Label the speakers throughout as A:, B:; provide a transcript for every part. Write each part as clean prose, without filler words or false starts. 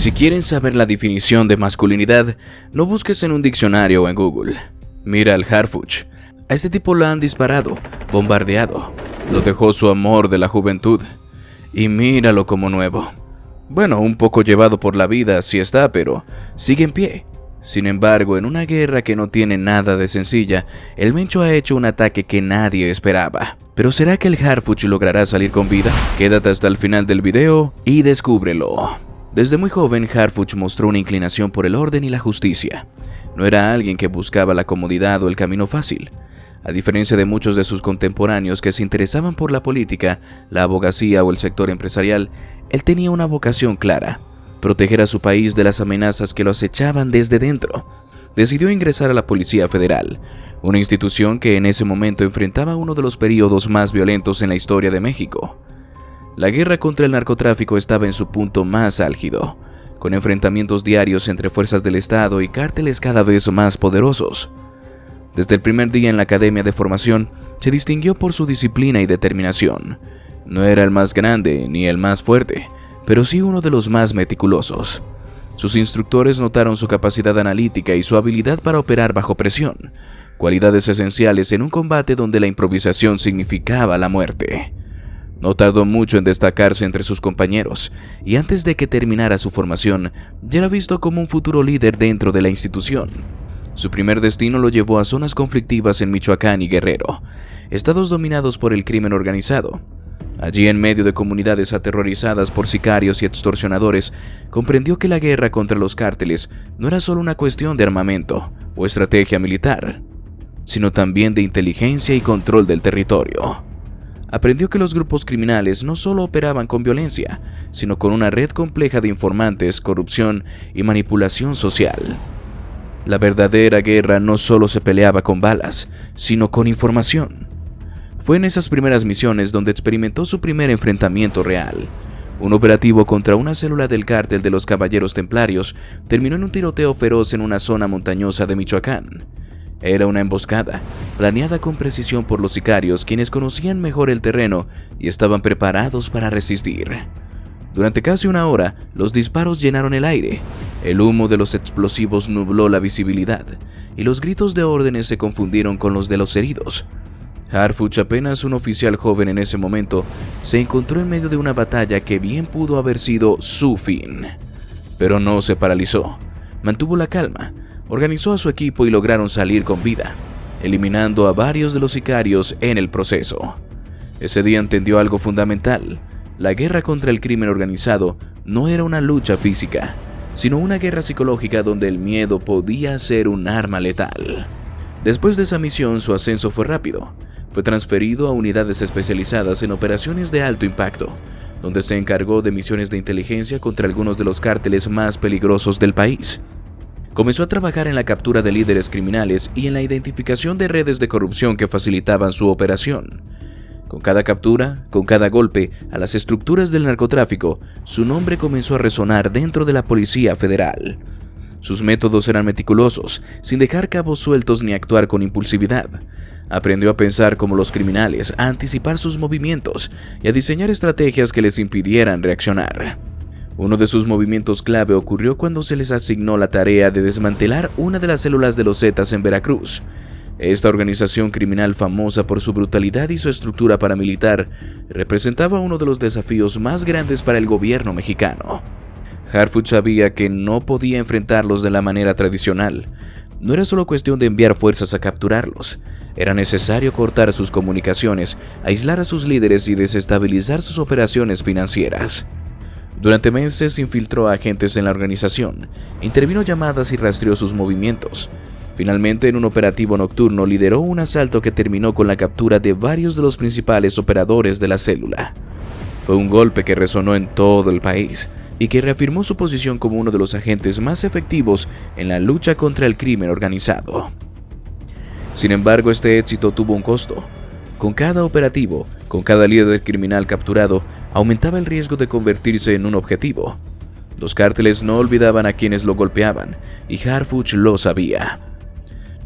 A: Si quieren saber la definición de masculinidad, no busques en un diccionario o en Google. Mira al Harfuch. A este tipo lo han disparado, bombardeado. Lo dejó su amor de la juventud. Y míralo como nuevo. Bueno, un poco llevado por la vida, sí está, pero sigue en pie. Sin embargo, en una guerra que no tiene nada de sencilla, el Mencho ha hecho un ataque que nadie esperaba. ¿Pero será que el Harfuch logrará salir con vida? Quédate hasta el final del video y descúbrelo. Desde muy joven, Harfuch mostró una inclinación por el orden y la justicia. No era alguien que buscaba la comodidad o el camino fácil. A diferencia de muchos de sus contemporáneos que se interesaban por la política, la abogacía o el sector empresarial, él tenía una vocación clara: proteger a su país de las amenazas que lo acechaban desde dentro. Decidió ingresar a la Policía Federal, una institución que en ese momento enfrentaba uno de los periodos más violentos en la historia de México. La guerra contra el narcotráfico estaba en su punto más álgido, con enfrentamientos diarios entre fuerzas del Estado y cárteles cada vez más poderosos. Desde el primer día en la academia de formación, se distinguió por su disciplina y determinación. No era el más grande ni el más fuerte, pero sí uno de los más meticulosos. Sus instructores notaron su capacidad analítica y su habilidad para operar bajo presión, cualidades esenciales en un combate donde la improvisación significaba la muerte. No tardó mucho en destacarse entre sus compañeros, y antes de que terminara su formación, ya era visto como un futuro líder dentro de la institución. Su primer destino lo llevó a zonas conflictivas en Michoacán y Guerrero, estados dominados por el crimen organizado. Allí, en medio de comunidades aterrorizadas por sicarios y extorsionadores, comprendió que la guerra contra los cárteles no era solo una cuestión de armamento o estrategia militar, sino también de inteligencia y control del territorio. Aprendió que los grupos criminales no solo operaban con violencia, sino con una red compleja de informantes, corrupción y manipulación social. La verdadera guerra no solo se peleaba con balas, sino con información. Fue en esas primeras misiones donde experimentó su primer enfrentamiento real. Un operativo contra una célula del cártel de los Caballeros Templarios terminó en un tiroteo feroz en una zona montañosa de Michoacán. Era una emboscada, planeada con precisión por los sicarios, quienes conocían mejor el terreno y estaban preparados para resistir. Durante casi una hora, los disparos llenaron el aire, el humo de los explosivos nubló la visibilidad, y los gritos de órdenes se confundieron con los de los heridos. Harfuch, apenas un oficial joven en ese momento, se encontró en medio de una batalla que bien pudo haber sido su fin. Pero no se paralizó, mantuvo la calma, organizó a su equipo y lograron salir con vida, eliminando a varios de los sicarios en el proceso. Ese día entendió algo fundamental: la guerra contra el crimen organizado no era una lucha física, sino una guerra psicológica donde el miedo podía ser un arma letal. Después de esa misión, su ascenso fue rápido. Fue transferido a unidades especializadas en operaciones de alto impacto, donde se encargó de misiones de inteligencia contra algunos de los cárteles más peligrosos del país. Comenzó a trabajar en la captura de líderes criminales y en la identificación de redes de corrupción que facilitaban su operación. Con cada captura, con cada golpe a las estructuras del narcotráfico, su nombre comenzó a resonar dentro de la Policía Federal. Sus métodos eran meticulosos, sin dejar cabos sueltos ni actuar con impulsividad. Aprendió a pensar como los criminales, a anticipar sus movimientos y a diseñar estrategias que les impidieran reaccionar. Uno de sus movimientos clave ocurrió cuando se les asignó la tarea de desmantelar una de las células de los Zetas en Veracruz. Esta organización criminal, famosa por su brutalidad y su estructura paramilitar, representaba uno de los desafíos más grandes para el gobierno mexicano. Harfuch sabía que no podía enfrentarlos de la manera tradicional. No era solo cuestión de enviar fuerzas a capturarlos. Era necesario cortar sus comunicaciones, aislar a sus líderes y desestabilizar sus operaciones financieras. Durante meses infiltró a agentes en la organización, intervino llamadas y rastreó sus movimientos. Finalmente, en un operativo nocturno, lideró un asalto que terminó con la captura de varios de los principales operadores de la célula. Fue un golpe que resonó en todo el país y que reafirmó su posición como uno de los agentes más efectivos en la lucha contra el crimen organizado. Sin embargo, este éxito tuvo un costo. Con cada operativo, con cada líder criminal capturado, aumentaba el riesgo de convertirse en un objetivo. Los cárteles no olvidaban a quienes lo golpeaban, y Harfuch lo sabía.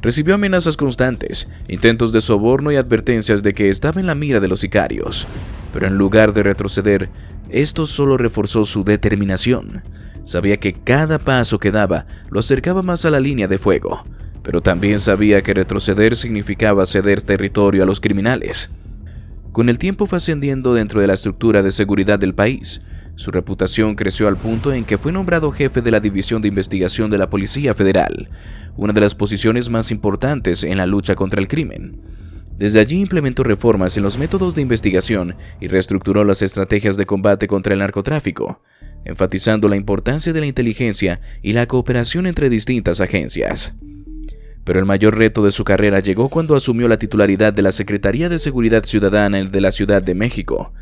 A: Recibió amenazas constantes, intentos de soborno y advertencias de que estaba en la mira de los sicarios. Pero en lugar de retroceder, esto solo reforzó su determinación. Sabía que cada paso que daba lo acercaba más a la línea de fuego, pero también sabía que retroceder significaba ceder territorio a los criminales. Con el tiempo fue ascendiendo dentro de la estructura de seguridad del país. Su reputación creció al punto en que fue nombrado jefe de la División de Investigación de la Policía Federal, una de las posiciones más importantes en la lucha contra el crimen. Desde allí implementó reformas en los métodos de investigación y reestructuró las estrategias de combate contra el narcotráfico, enfatizando la importancia de la inteligencia y la cooperación entre distintas agencias. Pero el mayor reto de su carrera llegó cuando asumió la titularidad de la Secretaría de Seguridad Ciudadana de la Ciudad de México.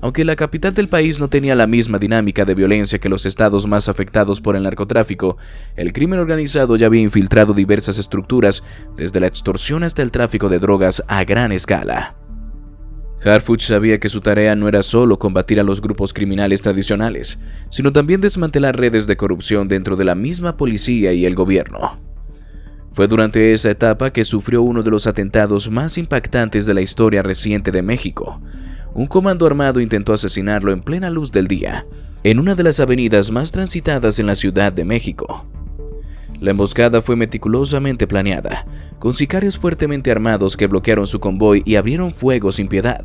A: Aunque la capital del país no tenía la misma dinámica de violencia que los estados más afectados por el narcotráfico, el crimen organizado ya había infiltrado diversas estructuras, desde la extorsión hasta el tráfico de drogas a gran escala. Harfuch sabía que su tarea no era solo combatir a los grupos criminales tradicionales, sino también desmantelar redes de corrupción dentro de la misma policía y el gobierno. Fue durante esa etapa que sufrió uno de los atentados más impactantes de la historia reciente de México. Un comando armado intentó asesinarlo en plena luz del día, en una de las avenidas más transitadas en la Ciudad de México. La emboscada fue meticulosamente planeada, con sicarios fuertemente armados que bloquearon su convoy y abrieron fuego sin piedad.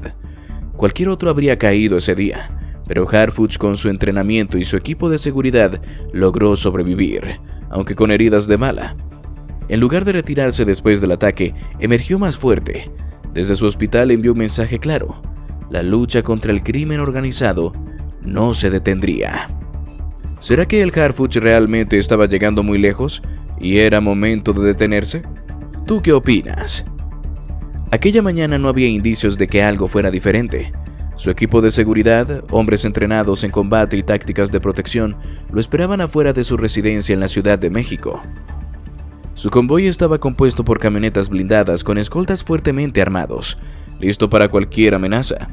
A: Cualquier otro habría caído ese día, pero Harfuch, con su entrenamiento y su equipo de seguridad, logró sobrevivir, aunque con heridas de bala. En lugar de retirarse después del ataque, emergió más fuerte. Desde su hospital envió un mensaje claro: la lucha contra el crimen organizado no se detendría. ¿Será que el Harfuch realmente estaba llegando muy lejos y era momento de detenerse? ¿Tú qué opinas? Aquella mañana no había indicios de que algo fuera diferente. Su equipo de seguridad, hombres entrenados en combate y tácticas de protección, lo esperaban afuera de su residencia en la Ciudad de México. Su convoy estaba compuesto por camionetas blindadas con escoltas fuertemente armados, listo para cualquier amenaza.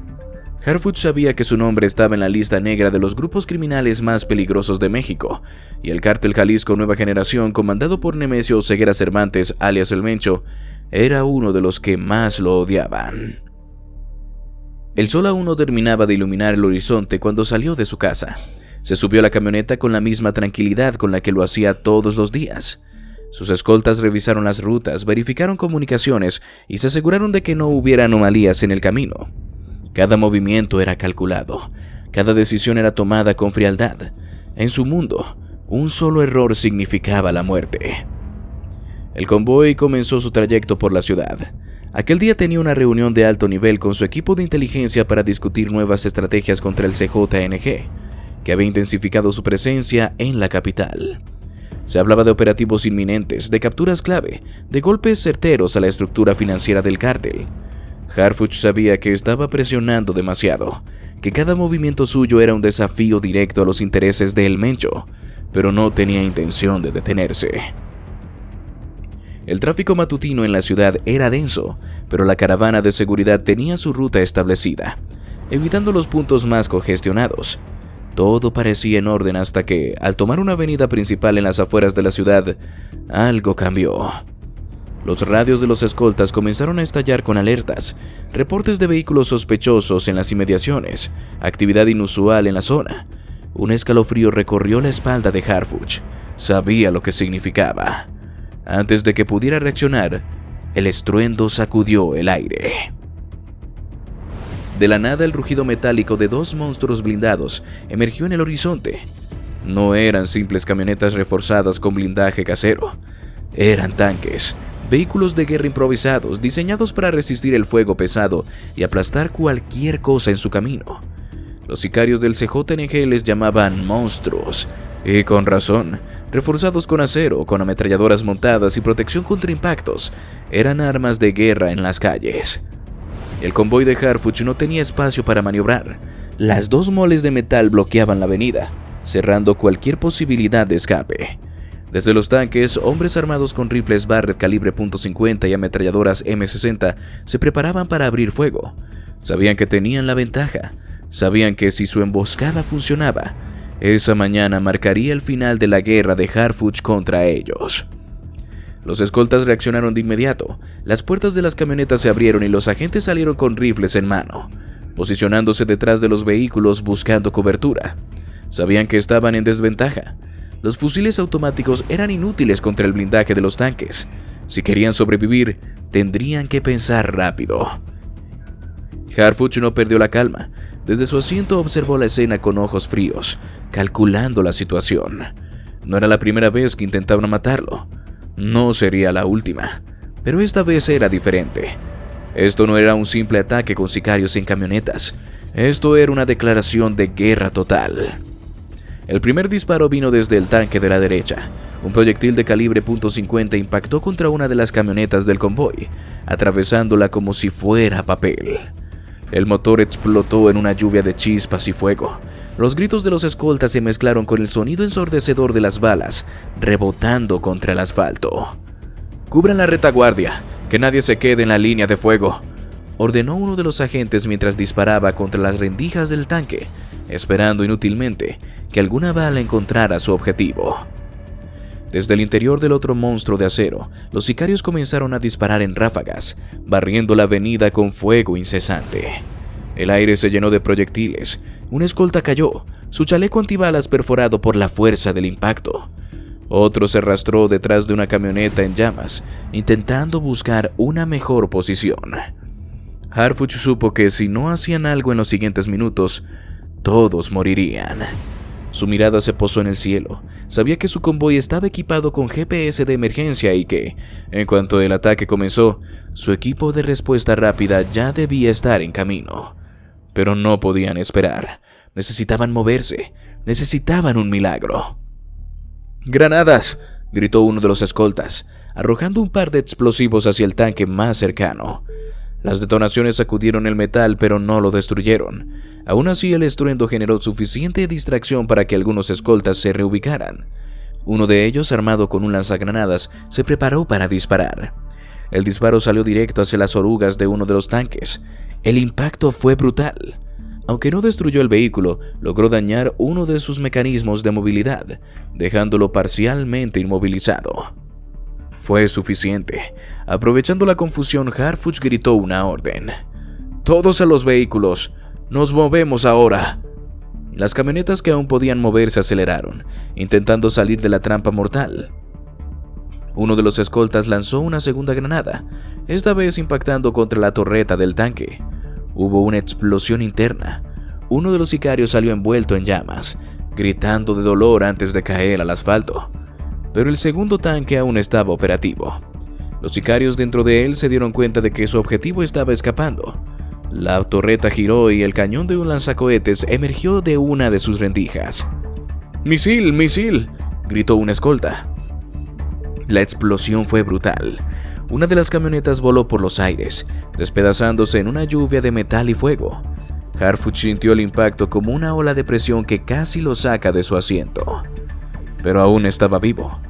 A: Harfuch sabía que su nombre estaba en la lista negra de los grupos criminales más peligrosos de México, y el Cártel Jalisco Nueva Generación, comandado por Nemesio Ceguera Cervantes, alias El Mencho, era uno de los que más lo odiaban. El sol aún no terminaba de iluminar el horizonte cuando salió de su casa. Se subió a la camioneta con la misma tranquilidad con la que lo hacía todos los días. Sus escoltas revisaron las rutas, verificaron comunicaciones y se aseguraron de que no hubiera anomalías en el camino. Cada movimiento era calculado, cada decisión era tomada con frialdad. En su mundo, un solo error significaba la muerte. El convoy comenzó su trayecto por la ciudad. Aquel día tenía una reunión de alto nivel con su equipo de inteligencia para discutir nuevas estrategias contra el CJNG, que había intensificado su presencia en la capital. Se hablaba de operativos inminentes, de capturas clave, de golpes certeros a la estructura financiera del cártel. Harfuch sabía que estaba presionando demasiado, que cada movimiento suyo era un desafío directo a los intereses de El Mencho, pero no tenía intención de detenerse. El tráfico matutino en la ciudad era denso, pero la caravana de seguridad tenía su ruta establecida, evitando los puntos más congestionados. Todo parecía en orden hasta que, al tomar una avenida principal en las afueras de la ciudad, algo cambió. Los radios de los escoltas comenzaron a estallar con alertas, reportes de vehículos sospechosos en las inmediaciones, actividad inusual en la zona. Un escalofrío recorrió la espalda de Harfuch. Sabía lo que significaba. Antes de que pudiera reaccionar, el estruendo sacudió el aire. De la nada, el rugido metálico de dos monstruos blindados emergió en el horizonte. No eran simples camionetas reforzadas con blindaje casero. Eran tanques, vehículos de guerra improvisados diseñados para resistir el fuego pesado y aplastar cualquier cosa en su camino. Los sicarios del CJNG les llamaban monstruos, y con razón. Reforzados con acero, con ametralladoras montadas y protección contra impactos, eran armas de guerra en las calles. El convoy de Harfuch no tenía espacio para maniobrar. Las dos moles de metal bloqueaban la avenida, cerrando cualquier posibilidad de escape. Desde los tanques, hombres armados con rifles Barrett calibre .50 y ametralladoras M60 se preparaban para abrir fuego. Sabían que tenían la ventaja. Sabían que si su emboscada funcionaba, esa mañana marcaría el final de la guerra de Harfuch contra ellos. Los escoltas reaccionaron de inmediato. Las puertas de las camionetas se abrieron y los agentes salieron con rifles en mano, posicionándose detrás de los vehículos buscando cobertura. Sabían que estaban en desventaja. Los fusiles automáticos eran inútiles contra el blindaje de los tanques. Si querían sobrevivir, tendrían que pensar rápido. Harfuch no perdió la calma. Desde su asiento observó la escena con ojos fríos, calculando la situación. No era la primera vez que intentaban matarlo. No sería la última. Pero esta vez era diferente. Esto no era un simple ataque con sicarios en camionetas. Esto era una declaración de guerra total. El primer disparo vino desde el tanque de la derecha. Un proyectil de calibre .50 impactó contra una de las camionetas del convoy, atravesándola como si fuera papel. El motor explotó en una lluvia de chispas y fuego. Los gritos de los escoltas se mezclaron con el sonido ensordecedor de las balas, rebotando contra el asfalto. «Cubran la retaguardia, que nadie se quede en la línea de fuego», ordenó uno de los agentes mientras disparaba contra las rendijas del tanque, esperando inútilmente que alguna bala encontrara su objetivo. Desde el interior del otro monstruo de acero, los sicarios comenzaron a disparar en ráfagas, barriendo la avenida con fuego incesante. El aire se llenó de proyectiles. Un escolta cayó, su chaleco antibalas perforado por la fuerza del impacto. Otro se arrastró detrás de una camioneta en llamas, intentando buscar una mejor posición. Harfuch supo que si no hacían algo en los siguientes minutos, todos morirían. Su mirada se posó en el cielo. Sabía que su convoy estaba equipado con GPS de emergencia y que, en cuanto el ataque comenzó, su equipo de respuesta rápida ya debía estar en camino. Pero no podían esperar. Necesitaban moverse. Necesitaban un milagro. «¡Granadas!», gritó uno de los escoltas, arrojando un par de explosivos hacia el tanque más cercano. Las detonaciones sacudieron el metal, pero no lo destruyeron. Aún así, el estruendo generó suficiente distracción para que algunos escoltas se reubicaran. Uno de ellos, armado con un lanzagranadas, se preparó para disparar. El disparo salió directo hacia las orugas de uno de los tanques. El impacto fue brutal. Aunque no destruyó el vehículo, logró dañar uno de sus mecanismos de movilidad, dejándolo parcialmente inmovilizado. Fue suficiente. Aprovechando la confusión, Harfuch gritó una orden. «¡Todos a los vehículos! ¡Nos movemos ahora!». Las camionetas que aún podían moverse aceleraron, intentando salir de la trampa mortal. Uno de los escoltas lanzó una segunda granada, esta vez impactando contra la torreta del tanque. Hubo una explosión interna. Uno de los sicarios salió envuelto en llamas, gritando de dolor antes de caer al asfalto. Pero el segundo tanque aún estaba operativo. Los sicarios dentro de él se dieron cuenta de que su objetivo estaba escapando. La torreta giró y el cañón de un lanzacohetes emergió de una de sus rendijas. «¡Misil! ¡Misil!», gritó un escolta. La explosión fue brutal. Una de las camionetas voló por los aires, despedazándose en una lluvia de metal y fuego. Harfuch sintió el impacto como una ola de presión que casi lo saca de su asiento. Pero aún estaba vivo.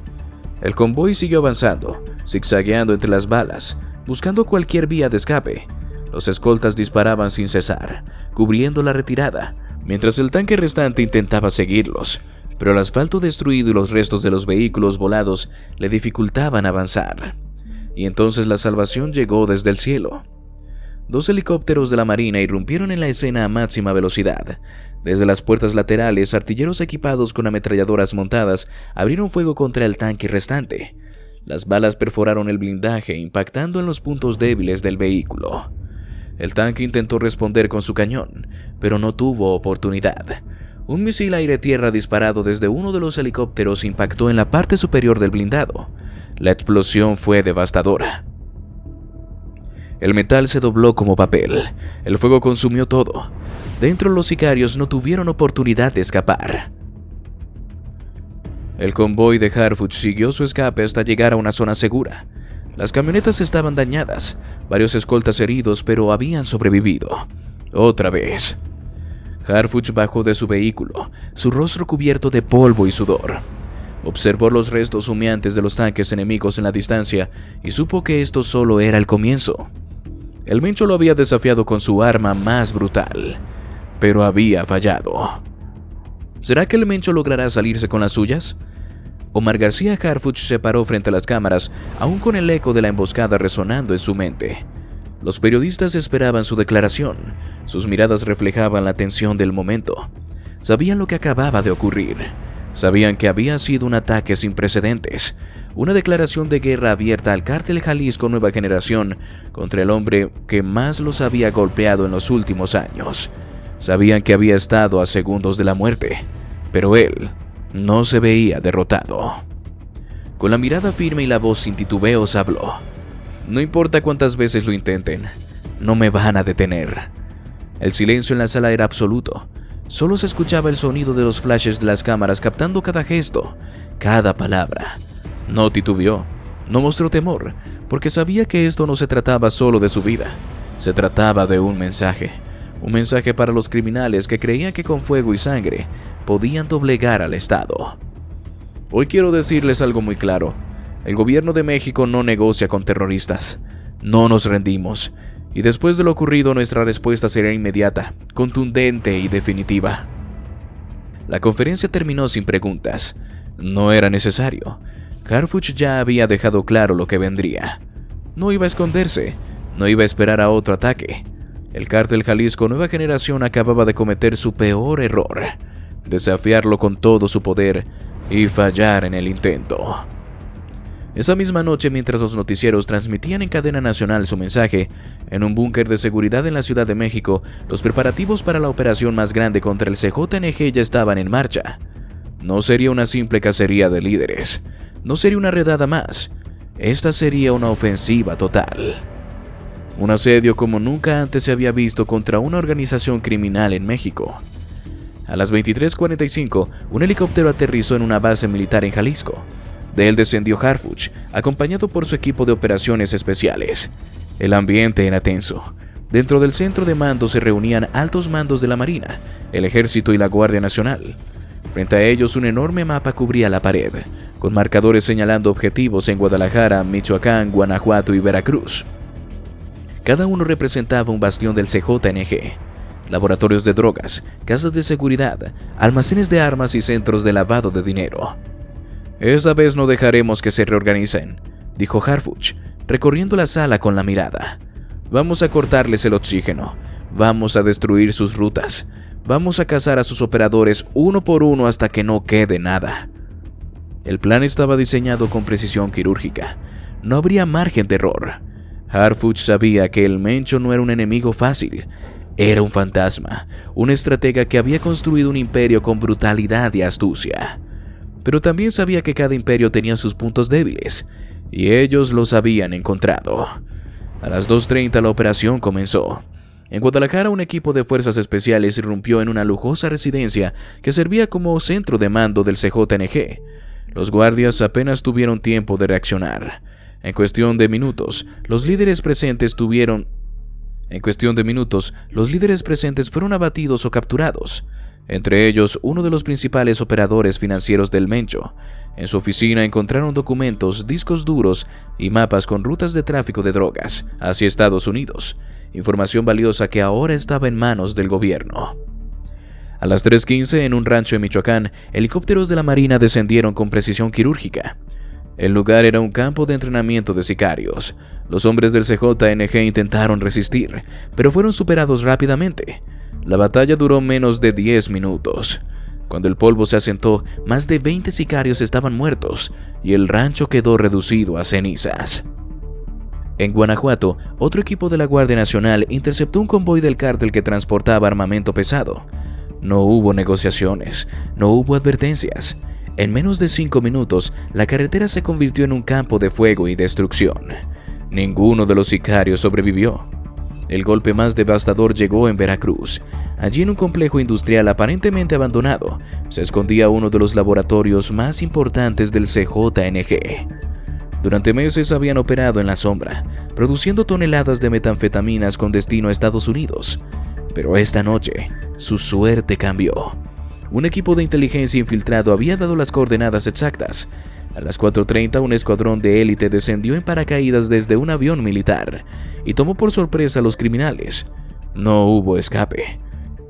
A: El convoy siguió avanzando, zigzagueando entre las balas, buscando cualquier vía de escape. Los escoltas disparaban sin cesar, cubriendo la retirada, mientras el tanque restante intentaba seguirlos, pero el asfalto destruido y los restos de los vehículos volados le dificultaban avanzar. Y entonces la salvación llegó desde el cielo. 2 helicópteros de la Marina irrumpieron en la escena a máxima velocidad. Desde las puertas laterales, artilleros equipados con ametralladoras montadas abrieron fuego contra el tanque restante. Las balas perforaron el blindaje, impactando en los puntos débiles del vehículo. El tanque intentó responder con su cañón, pero no tuvo oportunidad. Un misil aire-tierra disparado desde uno de los helicópteros impactó en la parte superior del blindado. La explosión fue devastadora. El metal se dobló como papel. El fuego consumió todo. Dentro, los sicarios no tuvieron oportunidad de escapar. El convoy de Harfuch siguió su escape hasta llegar a una zona segura. Las camionetas estaban dañadas, varios escoltas heridos, pero habían sobrevivido. Otra vez. Harfuch bajó de su vehículo, su rostro cubierto de polvo y sudor. Observó los restos humeantes de los tanques enemigos en la distancia y supo que esto solo era el comienzo. El Mencho lo había desafiado con su arma más brutal, pero había fallado. ¿Será que el Mencho logrará salirse con las suyas? Omar García Harfuch se paró frente a las cámaras, aún con el eco de la emboscada resonando en su mente. Los periodistas esperaban su declaración. Sus miradas reflejaban la tensión del momento. Sabían lo que acababa de ocurrir. Sabían que había sido un ataque sin precedentes, una declaración de guerra abierta al Cártel Jalisco Nueva Generación contra el hombre que más los había golpeado en los últimos años. Sabían que había estado a segundos de la muerte, pero él no se veía derrotado. Con la mirada firme y la voz sin titubeos habló. No importa cuántas veces lo intenten, no me van a detener. El silencio en la sala era absoluto. Solo se escuchaba el sonido de los flashes de las cámaras captando cada gesto, cada palabra. No titubeó, no mostró temor, porque sabía que esto no se trataba solo de su vida. Se trataba de un mensaje para los criminales que creían que con fuego y sangre podían doblegar al Estado. Hoy quiero decirles algo muy claro. El gobierno de México no negocia con terroristas. No nos rendimos. Y después de lo ocurrido, nuestra respuesta será inmediata, contundente y definitiva. La conferencia terminó sin preguntas. No era necesario. Harfuch ya había dejado claro lo que vendría. No iba a esconderse, no iba a esperar a otro ataque. El Cártel Jalisco Nueva Generación acababa de cometer su peor error, desafiarlo con todo su poder y fallar en el intento. Esa misma noche, mientras los noticieros transmitían en cadena nacional su mensaje, en un búnker de seguridad en la Ciudad de México, los preparativos para la operación más grande contra el CJNG ya estaban en marcha. No sería una simple cacería de líderes, no sería una redada más, esta sería una ofensiva total. Un asedio como nunca antes se había visto contra una organización criminal en México. A las 23:45, un helicóptero aterrizó en una base militar en Jalisco. De él descendió Harfuch, acompañado por su equipo de operaciones especiales. El ambiente era tenso. Dentro del centro de mando se reunían altos mandos de la Marina, el Ejército y la Guardia Nacional. Frente a ellos, un enorme mapa cubría la pared, con marcadores señalando objetivos en Guadalajara, Michoacán, Guanajuato y Veracruz. Cada uno representaba un bastión del CJNG. Laboratorios de drogas, casas de seguridad, almacenes de armas y centros de lavado de dinero. Esta vez no dejaremos que se reorganicen, dijo Harfuch, recorriendo la sala con la mirada. Vamos a cortarles el oxígeno, vamos a destruir sus rutas, vamos a cazar a sus operadores uno por uno hasta que no quede nada. El plan estaba diseñado con precisión quirúrgica. No habría margen de error. Harfuch sabía que el Mencho no era un enemigo fácil. Era un fantasma, un estratega que había construido un imperio con brutalidad y astucia. Pero también sabía que cada imperio tenía sus puntos débiles, y ellos los habían encontrado. A las 2:30 la operación comenzó. En Guadalajara, un equipo de fuerzas especiales irrumpió en una lujosa residencia que servía como centro de mando del CJNG. Los guardias apenas tuvieron tiempo de reaccionar. En cuestión de minutos, los líderes presentes fueron abatidos o capturados. Entre ellos, uno de los principales operadores financieros del Mencho. En su oficina encontraron documentos, discos duros y mapas con rutas de tráfico de drogas hacia Estados Unidos, información valiosa que ahora estaba en manos del gobierno. A las 3:15, en un rancho en Michoacán, helicópteros de la Marina descendieron con precisión quirúrgica. El lugar era un campo de entrenamiento de sicarios. Los hombres del CJNG intentaron resistir, pero fueron superados rápidamente. La batalla duró menos de 10 minutos. Cuando el polvo se asentó, más de 20 sicarios estaban muertos y el rancho quedó reducido a cenizas. En Guanajuato, otro equipo de la Guardia Nacional interceptó un convoy del cártel que transportaba armamento pesado. No hubo negociaciones, no hubo advertencias. En menos de 5 minutos, la carretera se convirtió en un campo de fuego y destrucción. Ninguno de los sicarios sobrevivió. El golpe más devastador llegó en Veracruz. Allí, en un complejo industrial aparentemente abandonado, se escondía uno de los laboratorios más importantes del CJNG. Durante meses habían operado en la sombra, produciendo toneladas de metanfetaminas con destino a Estados Unidos. Pero esta noche, su suerte cambió. Un equipo de inteligencia infiltrado había dado las coordenadas exactas. A las 4:30, un escuadrón de élite descendió en paracaídas desde un avión militar y tomó por sorpresa a los criminales. No hubo escape.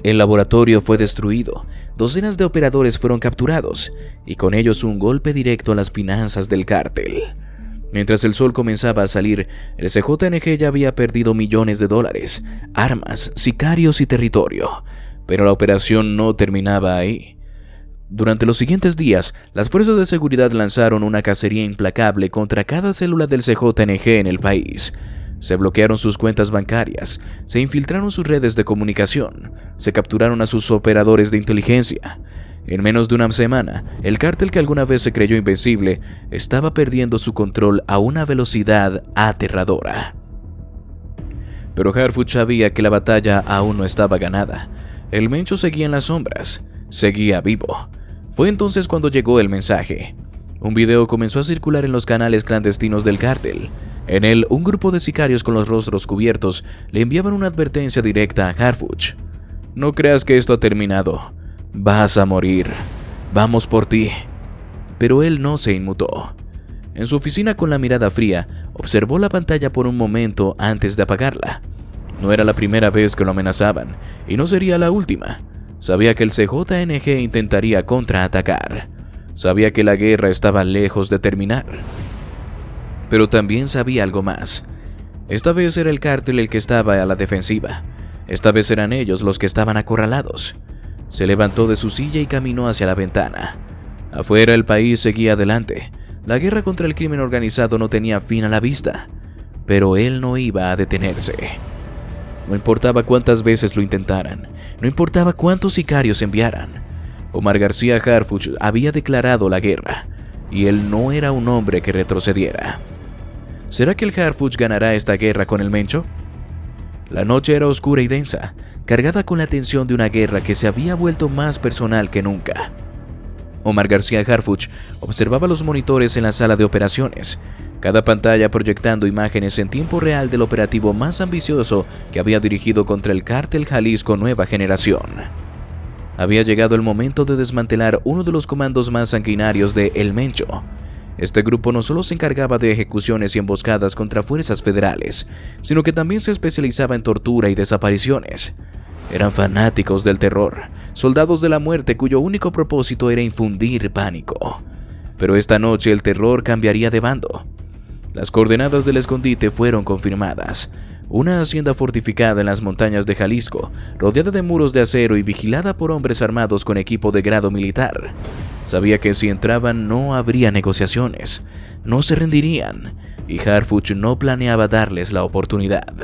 A: El laboratorio fue destruido, docenas de operadores fueron capturados y con ellos un golpe directo a las finanzas del cártel. Mientras el sol comenzaba a salir, el CJNG ya había perdido millones de dólares, armas, sicarios y territorio. Pero la operación no terminaba ahí. Durante los siguientes días, las fuerzas de seguridad lanzaron una cacería implacable contra cada célula del CJNG en el país. Se bloquearon sus cuentas bancarias, se infiltraron sus redes de comunicación, se capturaron a sus operadores de inteligencia. En menos de una semana, el cártel que alguna vez se creyó invencible estaba perdiendo su control a una velocidad aterradora. Pero Harfuch sabía que la batalla aún no estaba ganada. El Mencho seguía en las sombras, seguía vivo. Fue entonces cuando llegó el mensaje. Un video comenzó a circular en los canales clandestinos del cártel. En él, un grupo de sicarios con los rostros cubiertos le enviaban una advertencia directa a Harfuch. No creas que esto ha terminado. Vas a morir. Vamos por ti. Pero él no se inmutó. En su oficina con la mirada fría, observó la pantalla por un momento antes de apagarla. No era la primera vez que lo amenazaban, y no sería la última. Sabía que el CJNG intentaría contraatacar. Sabía que la guerra estaba lejos de terminar. Pero también sabía algo más. Esta vez era el cártel el que estaba a la defensiva. Esta vez eran ellos los que estaban acorralados. Se levantó de su silla y caminó hacia la ventana. Afuera el país seguía adelante. La guerra contra el crimen organizado no tenía fin a la vista. Pero él no iba a detenerse. No importaba cuántas veces lo intentaran. No importaba cuántos sicarios enviaran. Omar García Harfuch había declarado la guerra. Y él no era un hombre que retrocediera. ¿Será que el Harfuch ganará esta guerra con el Mencho? La noche era oscura y densa, cargada con la tensión de una guerra que se había vuelto más personal que nunca. Omar García Harfuch observaba los monitores en la sala de operaciones, cada pantalla proyectando imágenes en tiempo real del operativo más ambicioso que había dirigido contra el cártel Jalisco Nueva Generación. Había llegado el momento de desmantelar uno de los comandos más sanguinarios de El Mencho. Este grupo no solo se encargaba de ejecuciones y emboscadas contra fuerzas federales, sino que también se especializaba en tortura y desapariciones. Eran fanáticos del terror, soldados de la muerte cuyo único propósito era infundir pánico. Pero esta noche el terror cambiaría de bando. Las coordenadas del escondite fueron confirmadas. Una hacienda fortificada en las montañas de Jalisco, rodeada de muros de acero y vigilada por hombres armados con equipo de grado militar. Sabía que si entraban no habría negociaciones, no se rendirían, y Harfuch no planeaba darles la oportunidad.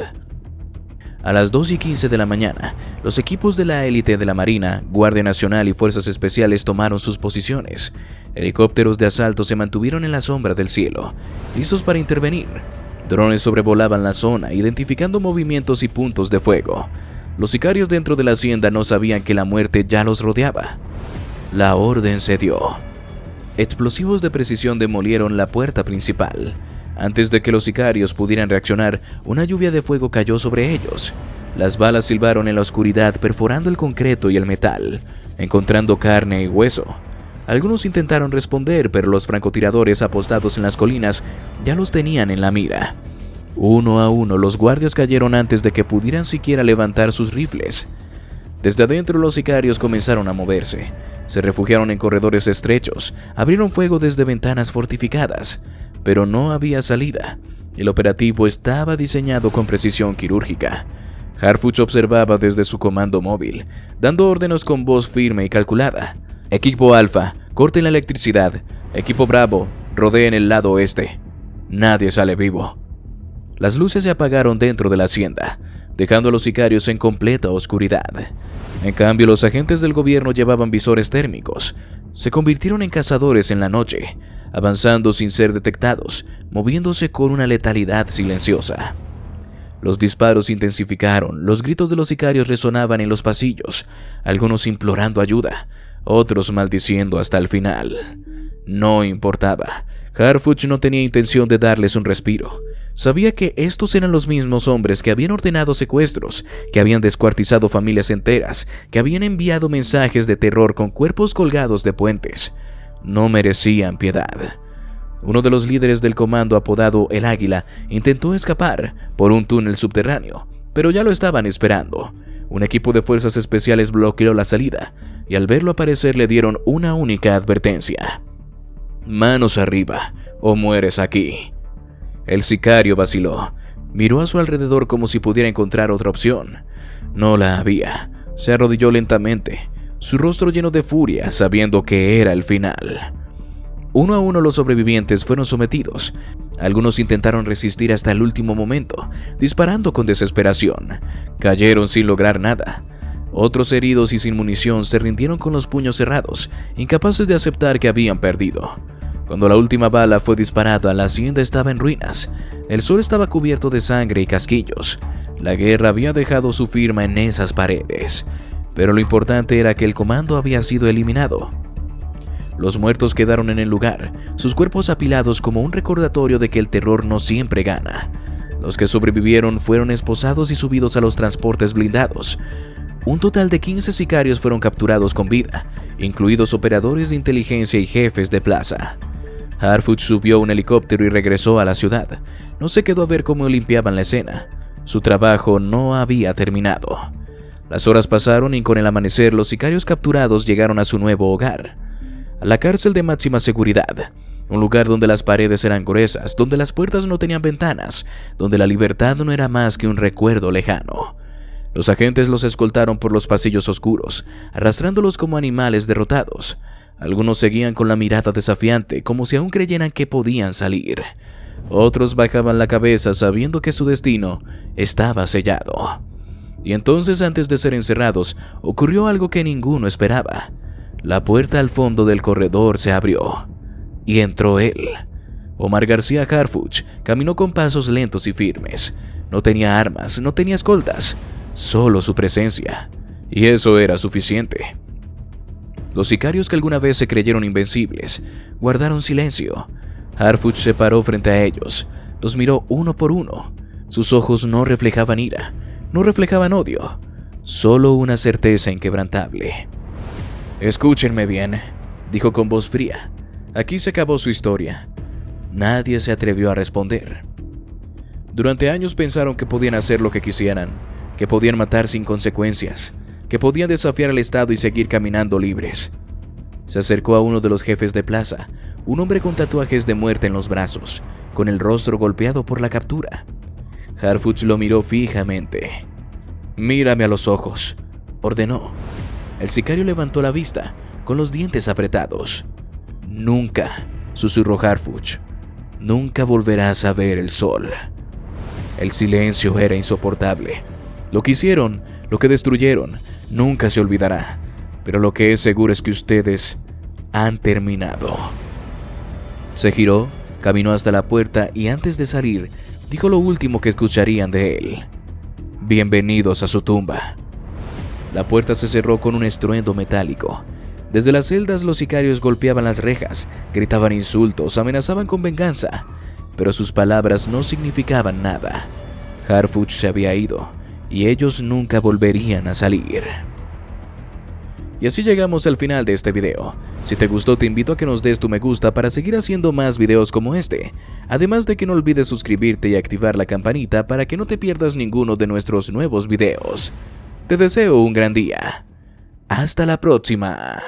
A: A las 2:15 de la mañana, los equipos de la élite de la Marina, Guardia Nacional y Fuerzas Especiales tomaron sus posiciones. Helicópteros de asalto se mantuvieron en la sombra del cielo, listos para intervenir. Drones sobrevolaban la zona, identificando movimientos y puntos de fuego. Los sicarios dentro de la hacienda no sabían que la muerte ya los rodeaba. La orden se dio. Explosivos de precisión demolieron la puerta principal. Antes de que los sicarios pudieran reaccionar, una lluvia de fuego cayó sobre ellos. Las balas silbaron en la oscuridad, perforando el concreto y el metal, encontrando carne y hueso. Algunos intentaron responder, pero los francotiradores apostados en las colinas ya los tenían en la mira. Uno a uno, los guardias cayeron antes de que pudieran siquiera levantar sus rifles. Desde adentro, los sicarios comenzaron a moverse. Se refugiaron en corredores estrechos, abrieron fuego desde ventanas fortificadas, pero no había salida. El operativo estaba diseñado con precisión quirúrgica. Harfuch observaba desde su comando móvil, dando órdenes con voz firme y calculada. Equipo Alfa, corten la electricidad. Equipo Bravo, rodeen el lado oeste. Nadie sale vivo. Las luces se apagaron dentro de la hacienda, dejando a los sicarios en completa oscuridad. En cambio, los agentes del gobierno llevaban visores térmicos. Se convirtieron en cazadores en la noche, avanzando sin ser detectados, moviéndose con una letalidad silenciosa. Los disparos se intensificaron, los gritos de los sicarios resonaban en los pasillos, algunos implorando ayuda, otros maldiciendo hasta el final. No importaba. Harfuch no tenía intención de darles un respiro. Sabía que estos eran los mismos hombres que habían ordenado secuestros, que habían descuartizado familias enteras, que habían enviado mensajes de terror con cuerpos colgados de puentes. No merecían piedad. Uno de los líderes del comando, apodado El Águila, intentó escapar por un túnel subterráneo, pero ya lo estaban esperando. Un equipo de fuerzas especiales bloqueó la salida, y al verlo aparecer le dieron una única advertencia: manos arriba, o mueres aquí. El sicario vaciló, miró a su alrededor como si pudiera encontrar otra opción. No la había. Se arrodilló lentamente. su rostro lleno de furia, sabiendo que era el final. Uno a uno los sobrevivientes fueron sometidos. Algunos intentaron resistir hasta el último momento, disparando con desesperación. Cayeron sin lograr nada. Otros heridos y sin munición se rindieron con los puños cerrados, incapaces de aceptar que habían perdido. Cuando la última bala fue disparada, la hacienda estaba en ruinas. El suelo estaba cubierto de sangre y casquillos. La guerra había dejado su firma en esas paredes. Pero lo importante era que el comando había sido eliminado. Los muertos quedaron en el lugar, sus cuerpos apilados como un recordatorio de que el terror no siempre gana. Los que sobrevivieron fueron esposados y subidos a los transportes blindados. Un total de 15 sicarios fueron capturados con vida, incluidos operadores de inteligencia y jefes de plaza. Harfuch subió a un helicóptero y regresó a la ciudad. No se quedó a ver cómo limpiaban la escena. Su trabajo no había terminado. Las horas pasaron y con el amanecer los sicarios capturados llegaron a su nuevo hogar, a la cárcel de máxima seguridad, un lugar donde las paredes eran gruesas, donde las puertas no tenían ventanas, donde la libertad no era más que un recuerdo lejano. Los agentes los escoltaron por los pasillos oscuros, arrastrándolos como animales derrotados. Algunos seguían con la mirada desafiante, como si aún creyeran que podían salir. Otros bajaban la cabeza sabiendo que su destino estaba sellado. Y entonces, antes de ser encerrados, ocurrió algo que ninguno esperaba. La puerta al fondo del corredor se abrió, y entró él. Omar García Harfuch caminó con pasos lentos y firmes. No tenía armas, no tenía escoltas, solo su presencia. Y eso era suficiente. Los sicarios que alguna vez se creyeron invencibles, guardaron silencio. Harfuch se paró frente a ellos, los miró uno por uno. Sus ojos no reflejaban ira, no reflejaban odio, solo una certeza inquebrantable. «Escúchenme bien», dijo con voz fría. «Aquí se acabó su historia». Nadie se atrevió a responder. Durante años pensaron que podían hacer lo que quisieran, que podían matar sin consecuencias, que podían desafiar al Estado y seguir caminando libres. Se acercó a uno de los jefes de plaza, un hombre con tatuajes de muerte en los brazos, con el rostro golpeado por la captura. Harfuch lo miró fijamente. «Mírame a los ojos», ordenó. El sicario levantó la vista, con los dientes apretados. «Nunca», susurró Harfuch, «nunca volverás a ver el sol». El silencio era insoportable. Lo que hicieron, lo que destruyeron, nunca se olvidará. Pero lo que es seguro es que ustedes han terminado. Se giró, caminó hasta la puerta y antes de salir, dijo lo último que escucharían de él. «Bienvenidos a su tumba». La puerta se cerró con un estruendo metálico. Desde las celdas los sicarios golpeaban las rejas, gritaban insultos, amenazaban con venganza, pero sus palabras no significaban nada. Harfuch se había ido, y ellos nunca volverían a salir. Y así llegamos al final de este video. Si te gustó, te invito a que nos des tu me gusta para seguir haciendo más videos como este. Además de que no olvides suscribirte y activar la campanita para que no te pierdas ninguno de nuestros nuevos videos. Te deseo un gran día. Hasta la próxima.